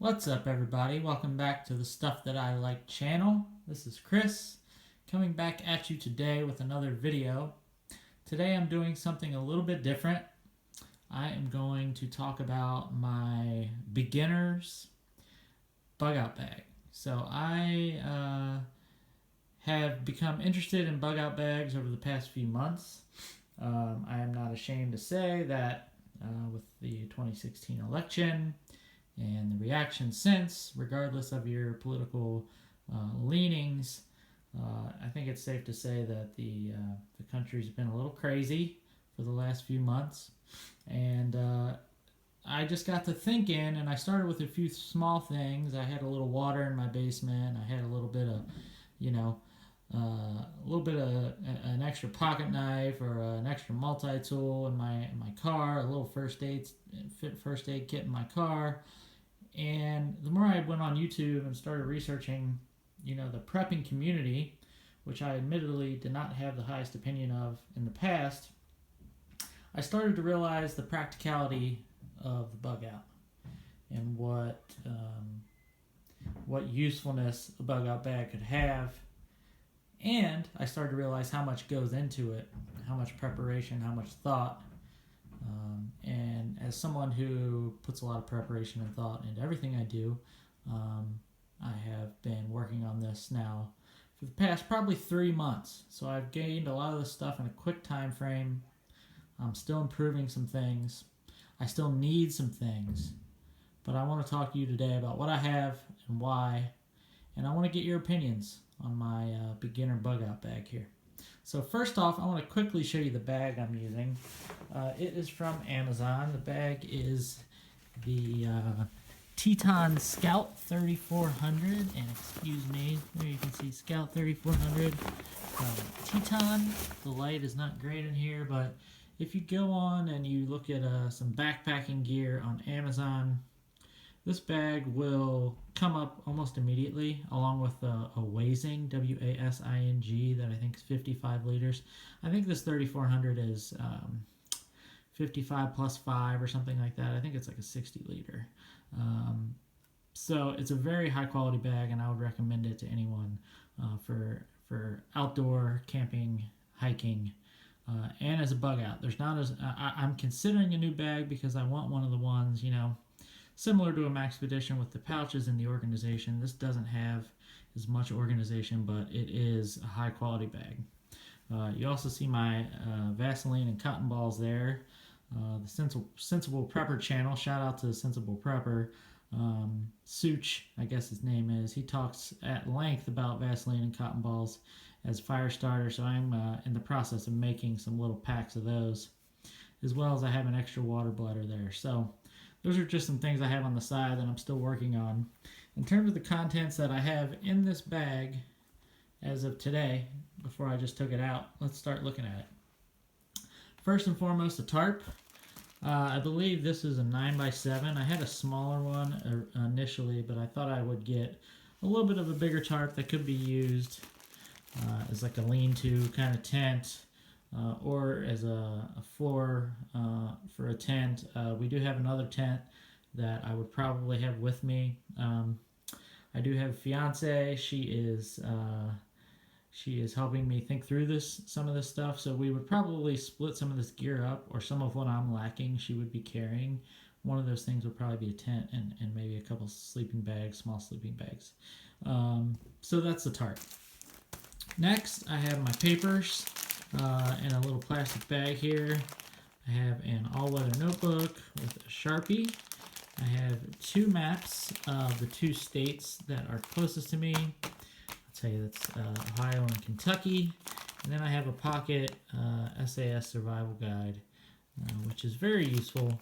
What's up, everybody? Welcome back to the Stuff That I Like channel. This is Chris, coming back at you today with another video. Today I'm doing something a little bit different. I am going to talk about my beginner's bug out bag. So I have become interested in bug out bags over the past few months. I am not ashamed to say that with the 2016 election and the reaction since, regardless of your political leanings, I think it's safe to say that the country's been a little crazy for the last few months, and I just got to thinking, and I started with a few small things. I had a little water in my basement. I had a little bit of, an extra pocket knife or an extra multi-tool in my car, a little first aid kit in my car. And the more I went on YouTube and started researching, the prepping community, which I admittedly did not have the highest opinion of in the past, I started to realize the practicality of the bug out and what usefulness a bug out bag could have. And I started to realize how much goes into it, how much preparation, how much thought. And as someone who puts a lot of preparation and thought into everything I do, I have been working on this now for the past probably 3 months. So I've gained a lot of this stuff in a quick time frame. I'm still improving some things. I still need some things. But I want to talk to you today about what I have and why. And I want to get your opinions on my beginner bug out bag here. So first off, I want to quickly show you the bag I'm using. It is from Amazon. The bag is the Teton Scout 3400, and excuse me, there you can see Scout 3400 from Teton. The light is not great in here, but if you go on and you look at some backpacking gear on Amazon, this bag will come up almost immediately, along with a Wasing, W-A-S-I-N-G, that I think is 55 liters. I think this 3400 is 55 plus 5 or something like that. I think it's like a 60 liter. So it's a very high quality bag, and I would recommend it to anyone for outdoor camping, hiking, and as a bug out. I'm considering a new bag because I want one of the ones, similar to a Maxpedition with the pouches in the organization. This doesn't have as much organization, but it is a high quality bag. You also see my Vaseline and cotton balls there. The Sensible Prepper channel, shout out to the Sensible Prepper. Such, I guess his name is. He talks at length about Vaseline and cotton balls as fire starter, so I'm in the process of making some little packs of those, as well as I have an extra water bladder there. So those are just some things I have on the side that I'm still working on. In terms of the contents that I have in this bag as of today, before I just took it out, let's start looking at it. First and foremost, a tarp. I believe this is a 9x7. I had a smaller one initially, but I thought I would get a little bit of a bigger tarp that could be used as like a lean-to kind of tent. Or as a floor for a tent. We do have another tent that I would probably have with me. I do have a fiance. She is helping me think through some of this stuff. So we would probably split some of this gear up, or some of what I'm lacking she would be carrying. One of those things would probably be a tent and maybe a couple sleeping bags, small sleeping bags. So that's the tarp. Next, I have my papers. In a little plastic bag here. I have an all-weather notebook with a Sharpie. I have 2 maps of the 2 states that are closest to me. I'll tell you that's Ohio and Kentucky. And then I have a pocket SAS survival guide, which is very useful,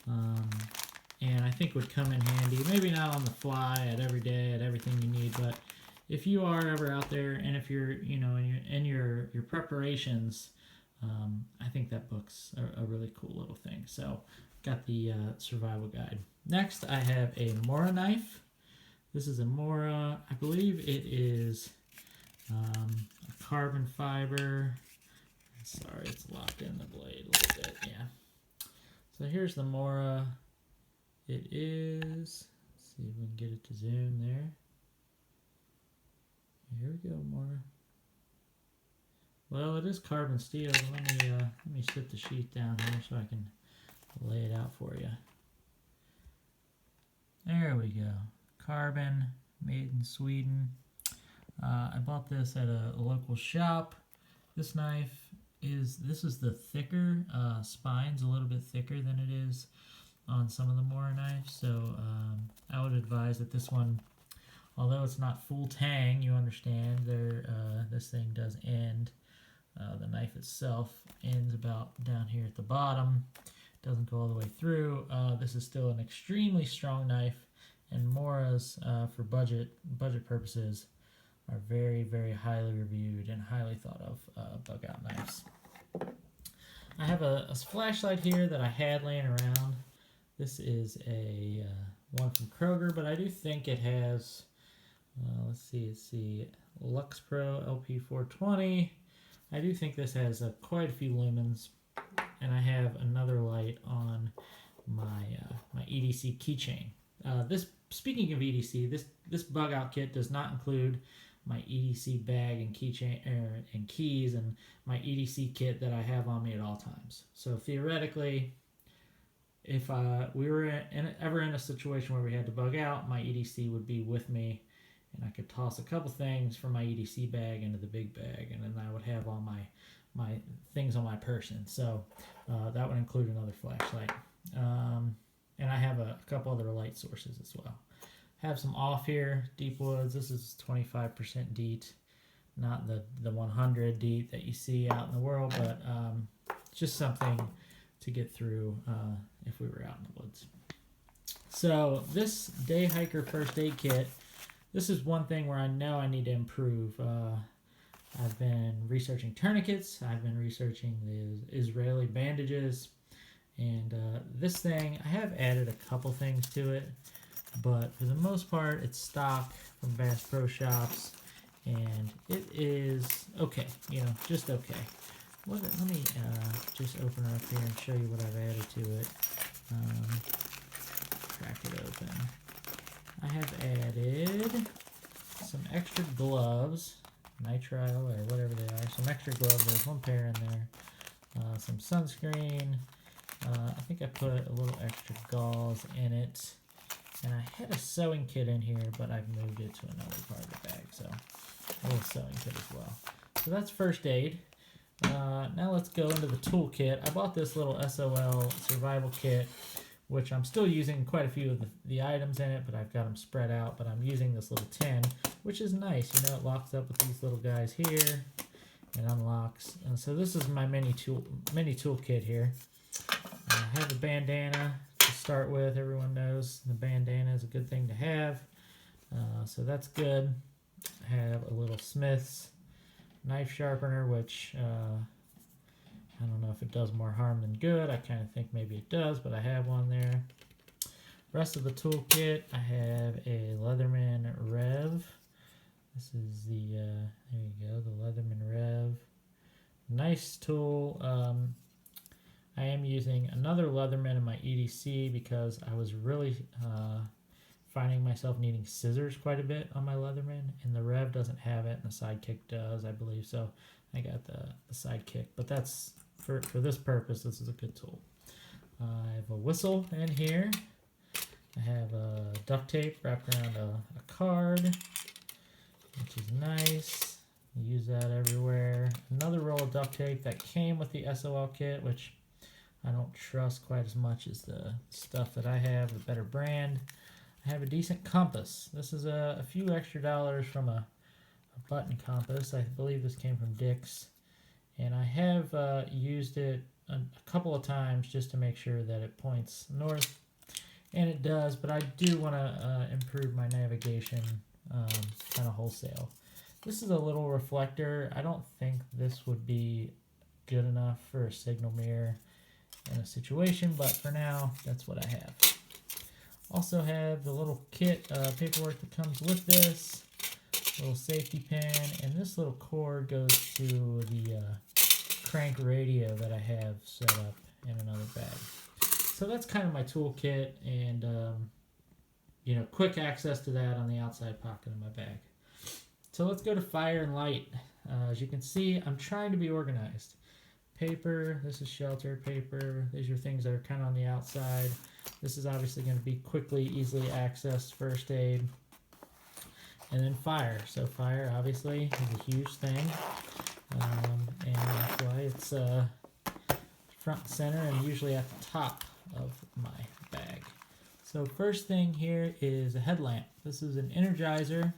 and I think would come in handy. Maybe not on the fly at every day at everything you need, but if you are ever out there, and if you're, in your preparations, I think that book's a really cool little thing. So, got the survival guide. Next, I have a Mora knife. This is a Mora. I believe it is a carbon fiber. Sorry, it's locked in the blade a little bit. Yeah. So here's the Mora. It is. Let's See if we can get it to zoom there. Here we go, more. Well, it is carbon steel. Let me sit the sheet down here so I can lay it out for you. There we go. Carbon, made in Sweden. I bought this at a local shop. This knife is the thicker spine's a little bit thicker than it is on some of the Mora knives. So I would advise that this one, although it's not full tang, you understand, this thing does end. The knife itself ends about down here at the bottom. Doesn't go all the way through. This is still an extremely strong knife, and Moras, for budget purposes, are very, very highly reviewed and highly thought of bug out knives. I have a flashlight here that I had laying around. This is a one from Kroger, but I do think it has, let's see, Lux Pro LP420. I do think this has quite a few lumens, and I have another light on my EDC keychain. Speaking of EDC, this bug out kit does not include my EDC bag and keychain and keys and my EDC kit that I have on me at all times. So theoretically, if we were ever in a situation where we had to bug out, my EDC would be with me, and I could toss a couple things from my EDC bag into the big bag, and then I would have all my things on my person. So that would include another flashlight. And I have a couple other light sources as well. Have some off here, deep woods. This is 25% DEET, not the 100 DEET that you see out in the world, but just something to get through if we were out in the woods. So this day hiker first aid kit, this is one thing where I know I need to improve. I've been researching tourniquets. I've been researching the Israeli bandages. And this thing, I have added a couple things to it, but for the most part, it's stock from Bass Pro Shops, and it is okay, just okay. Let me just open it up here and show you what I've added to it. Crack it open. I have added some extra gloves, nitrile or whatever they are, some extra gloves. There's one pair in there. Some sunscreen. I think I put a little extra gauze in it, and I had a sewing kit in here, but I've moved it to another part of the bag, so a little sewing kit as well. So that's first aid. Now let's go into the toolkit. I bought this little SOL survival kit, which I'm still using quite a few of the items in it, but I've got them spread out, but I'm using this little tin, which is nice. It locks up with these little guys here and unlocks. And so this is my mini tool kit here. I have a bandana to start with. Everyone knows the bandana is a good thing to have, so that's good. I have a little Smith's knife sharpener, which I don't know if it does more harm than good. I kind of think maybe it does, but I have one there. Rest of the toolkit, I have a Leatherman Rev. This is the, there you go, the Leatherman Rev. Nice tool. I am using another Leatherman in my EDC because I was really finding myself needing scissors quite a bit on my Leatherman, and the Rev doesn't have it, and the Sidekick does, I believe. So I got the Sidekick, but that's for this purpose. This is a good tool. I have a whistle in here. I have a duct tape wrapped around a card, which is nice. You use that everywhere. Another roll of duct tape that came with the SOL kit, which I don't trust quite as much as the stuff that I have, the better brand. I have a decent compass. This is a few extra dollars from a button compass. I believe this came from Dick's. And I have used it a couple of times just to make sure that it points north. And it does, but I do want to improve my navigation kind of wholesale. This is a little reflector. I don't think this would be good enough for a signal mirror in a situation, but for now, that's what I have. Also have the little kit paperwork that comes with this, little safety pin, and this little cord goes to the crank radio that I have set up in another bag. So that's kind of my tool kit, and quick access to that on the outside pocket of my bag. So let's go to fire and light. As you can see, I'm trying to be organized. Paper, this is shelter paper. These are things that are kind of on the outside. This is obviously going to be quickly, easily accessed first aid. And then fire. So fire, obviously, is a huge thing. And that's why it's front and center and usually at the top of my bag. So first thing here is a headlamp. This is an Energizer.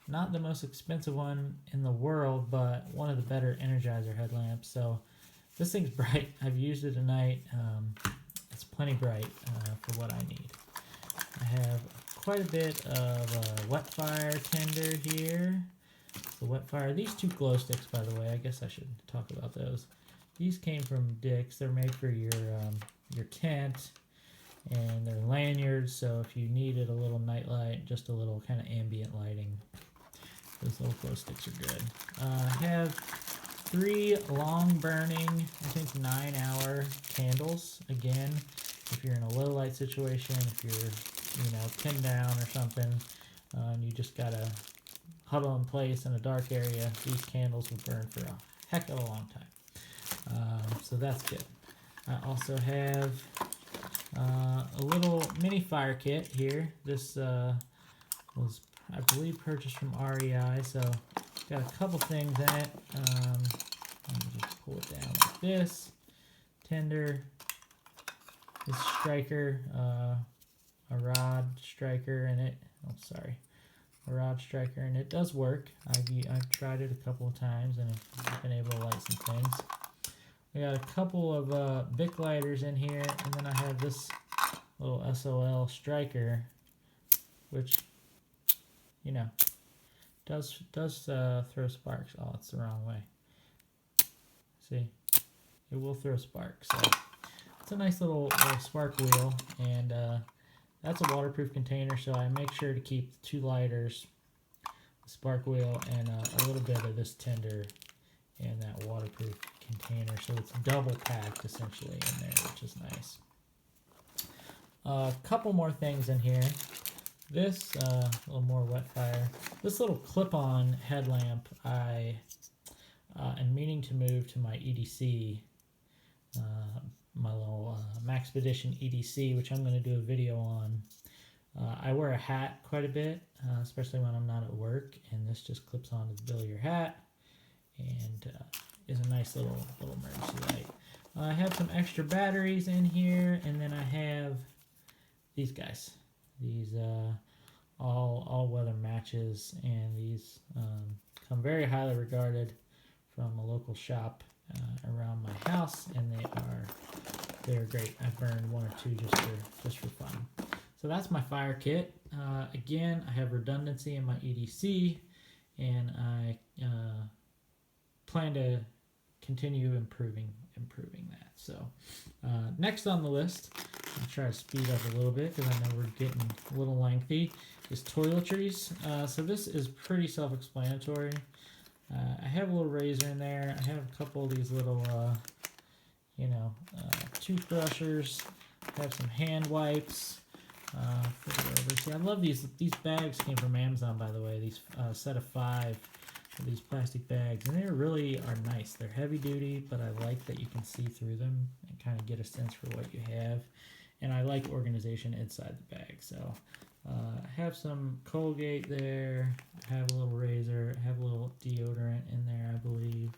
Not the most expensive one in the world, but one of the better Energizer headlamps. So this thing's bright. I've used it tonight. It's plenty bright for what I need. I have quite a bit of wet fire tinder here. The wet fire. These two glow sticks, by the way, I guess I should talk about those. These came from Dick's. They're made for your tent, and they're lanyards. So if you needed a little night light, just a little kind of ambient lighting, those little glow sticks are good. I have 3 long burning, I think 9-hour candles. Again, if you're in a low light situation, if you're pinned down or something, and you just gotta huddle in place in a dark area, these candles will burn for a heck of a long time. So that's good. I also have a little mini fire kit here. This was, I believe, purchased from REI, so got a couple things in it. Let me just pull it down like this. Tinder, this striker, a rod striker in it. Oh, sorry. A rod striker, and it does work. I've tried it a couple of times and I've been able to light some things. I got a couple of Bic lighters in here, and then I have this little SOL striker, which does throw sparks. Oh, it's the wrong way. See, it will throw sparks. So it's a nice little spark wheel, and that's a waterproof container, so I make sure to keep 2 lighters, the spark wheel, and a little bit of this tinder in that waterproof container. So it's double packed essentially in there, which is nice. A couple more things in here. This, a little more wet fire. This little clip-on headlamp I am meaning to move to my EDC, my little Maxpedition EDC, which I'm going to do a video on. I wear a hat quite a bit, especially when I'm not at work, and this just clips onto the bill of your hat and is a nice little emergency light. I have some extra batteries in here, and then I have these guys. These all-weather matches, and these come very highly regarded from a local shop around my house, and they're great. I've burned 1 or 2 just for fun. So that's my fire kit. Again, I have redundancy in my EDC, and I plan to continue improving that. So next on the list, I'll try to speed up a little bit because I know we're getting a little lengthy, is toiletries. So this is pretty self-explanatory. I have a little razor in there. I have a couple of these little, toothbrushers. I have some hand wipes. See, I love these. These bags came from Amazon, by the way. These set of 5 of these plastic bags, and they really are nice. They're heavy duty, but I like that you can see through them and kind of get a sense for what you have. And I like organization inside the bag. So I have some Colgate there. I have a little razor. I have a little deodorant in there, I believe.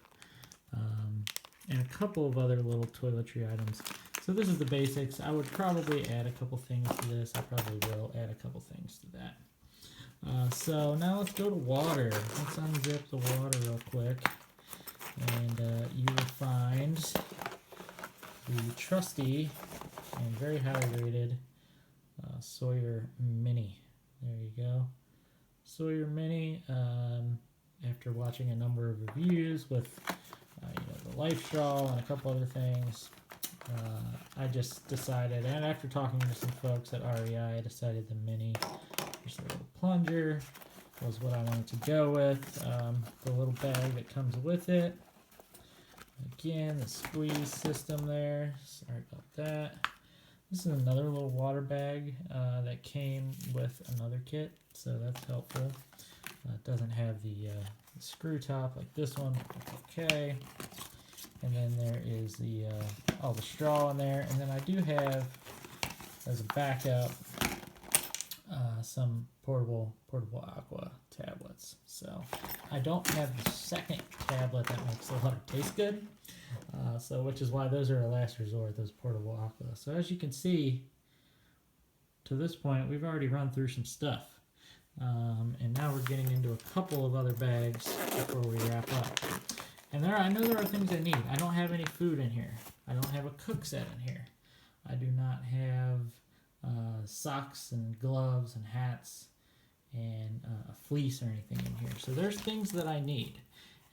And a couple of other little toiletry items. So this is the basics. I would probably add a couple things to this. I probably will add a couple things to that. So now let's go to water. Let's unzip the water real quick. And you will find the trusty and very highly rated Sawyer Mini. There you go. Sawyer Mini, after watching a number of reviews with the Life Straw and a couple other things, I just decided, and after talking to some folks at REI, I decided the Mini, just a little plunger, was what I wanted to go with. The little bag that comes with it. Again, the squeeze system there. Sorry about that. This is another little water bag that came with another kit, so that's helpful. It doesn't have the screw top like this one. Okay. And then there is the all the straw in there, and then I do have as a backup some portable aqua tablets. So I don't have the second tablet that makes the water taste good. So which is why those are a last resort, those portable aqua. So as you can see, to this point, we've already run through some stuff. And now we're getting into a couple of other bags before we wrap up. And I know there are things I need. I don't have any food in here. I don't have a cook set in here. I do not have socks and gloves and hats and a fleece or anything in here. So there's things that I need.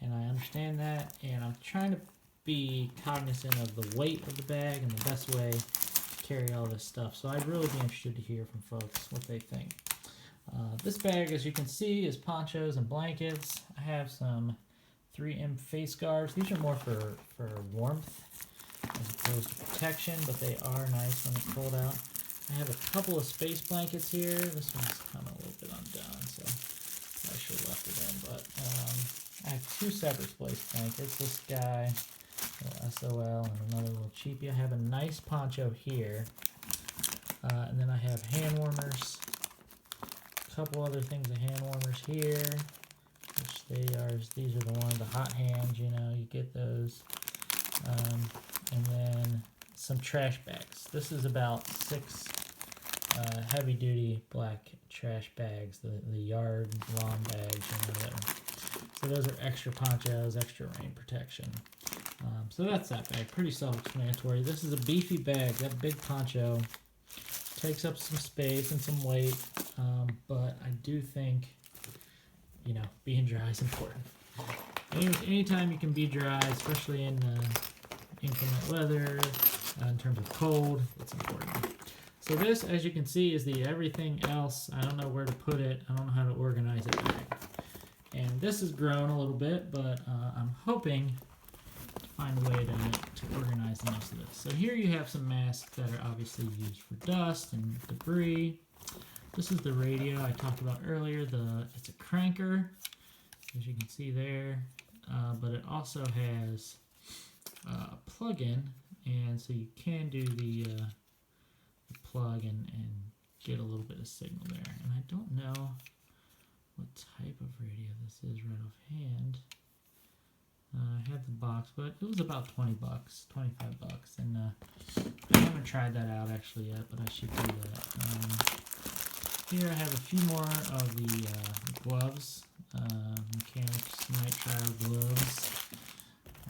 And I understand that. And I'm trying to be cognizant of the weight of the bag and the best way to carry all this stuff. So I'd really be interested to hear from folks what they think. This bag, as you can see, is ponchos and blankets. I have some 3M face guards. These are more for warmth as opposed to protection, but they are nice when it's cold out. I have a couple of space blankets here. This one's kind of a little bit undone, so I should have left it in. But I have two separate space blankets. This guy, little SOL, and another little cheapie. I have a nice poncho here, and then I have hand warmers. A couple other things of hand warmers here, which these are the ones, the hot hands, you know, you get those. And then some trash bags. This is about 6 heavy duty black trash bags, the yard lawn bags, you know, so those are extra ponchos, extra rain protection. So that's that bag, pretty self-explanatory. This is a beefy bag. That big poncho takes up some space and some weight, but I do think, you know, being dry is important. Anytime you can be dry, especially in inclement weather, in terms of cold, it's important. So this, as you can see, is the everything else. I don't know where to put it. I don't know how to organize it bag. And this has grown a little bit, but I'm hoping to find a way to organize the most of this. So here you have some masks that are obviously used for dust and debris. This is the radio I talked about earlier. It's a cranker, as you can see there, but it also has a plug-in, and so you can do the plug and get a little bit of signal there. And I don't know what type of radio this is right offhand. I had the box, but it was about 20 bucks, 25 bucks, and I haven't tried that out actually yet, but I should do that. Here I have a few more of the gloves, mechanics nitrile gloves.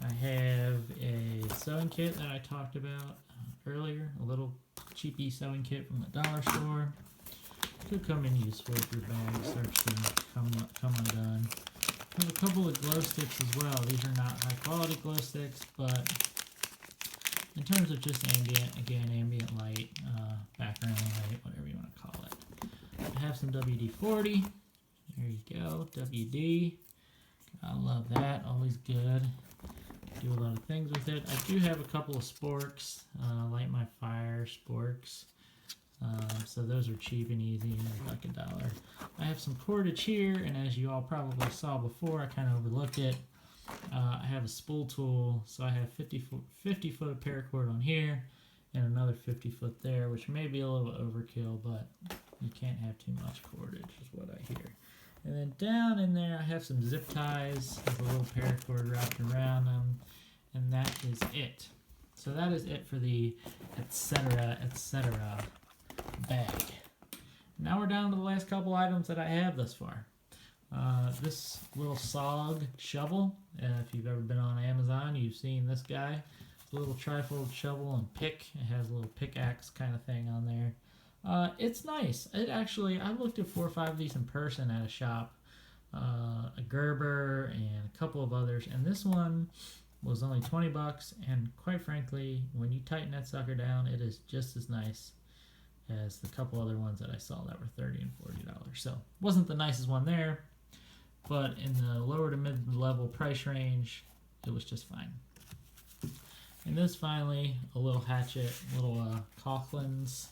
I have a sewing kit that I talked about earlier, a little cheapy sewing kit from the dollar store. Could come in useful if your bag starts to come undone. I have a couple of glow sticks as well. These are not high quality glow sticks, but in terms of just ambient light, background light, whatever you want to call it. I have some WD-40. There you go, WD. I love that, always good. Do a lot of things with it. I do have a couple of sporks, light my fire sporks. So those are cheap and easy, like $1. I have some cordage here, and as you all probably saw before, I kind of overlooked it. I have a spool tool, so I have 50 foot of paracord on here, and another 50 foot there, which may be a little overkill, but you can't have too much cordage, is what I hear. And then down in there, I have some zip ties with a little paracord wrapped around them, and that is it. So that is it for the etc. bag. Now we're down to the last couple items that I have thus far. This little SOG shovel, if you've ever been on Amazon, you've seen this guy. It's a little trifold shovel and pick. It has a little pickaxe kind of thing on there. It's nice. It actually, I looked at 4 or 5 of these in person at a shop, a Gerber and a couple of others, and this one was only 20 bucks, and quite frankly, when you tighten that sucker down, it is just as nice as the couple other ones that I saw that were $30 and $40. So, wasn't the nicest one there, but in the lower to mid-level price range, it was just fine. And this finally, a little hatchet, little Coughlin's.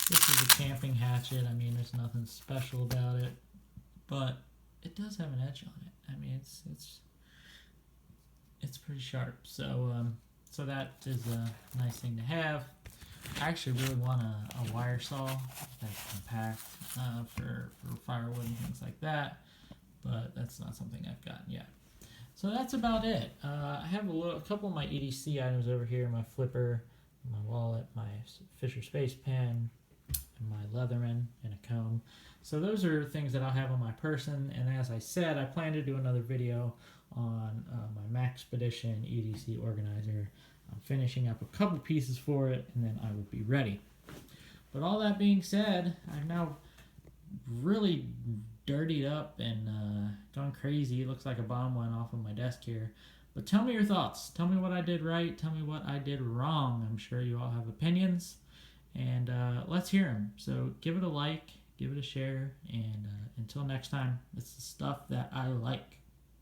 This is a camping hatchet. I mean, there's nothing special about it, but it does have an edge on it. I mean, it's pretty sharp. So so that is a nice thing to have. I actually really want a wire saw that's compact for firewood and things like that, but that's not something I've gotten yet. So that's about it. I have a couple of my EDC items over here: my flipper, my wallet, my Fisher Space Pen, and my Leatherman, and a comb. So those are things that I'll have on my person. And as I said, I plan to do another video on my Maxpedition EDC organizer. I'm finishing up a couple pieces for it, and then I will be ready. But all that being said, I've now really dirtied up and gone crazy. It looks like a bomb went off of my desk here. But tell me your thoughts. Tell me what I did right. Tell me what I did wrong. I'm sure you all have opinions, and let's hear them. So give it a like, give it a share, and until next time, it's the stuff that I like.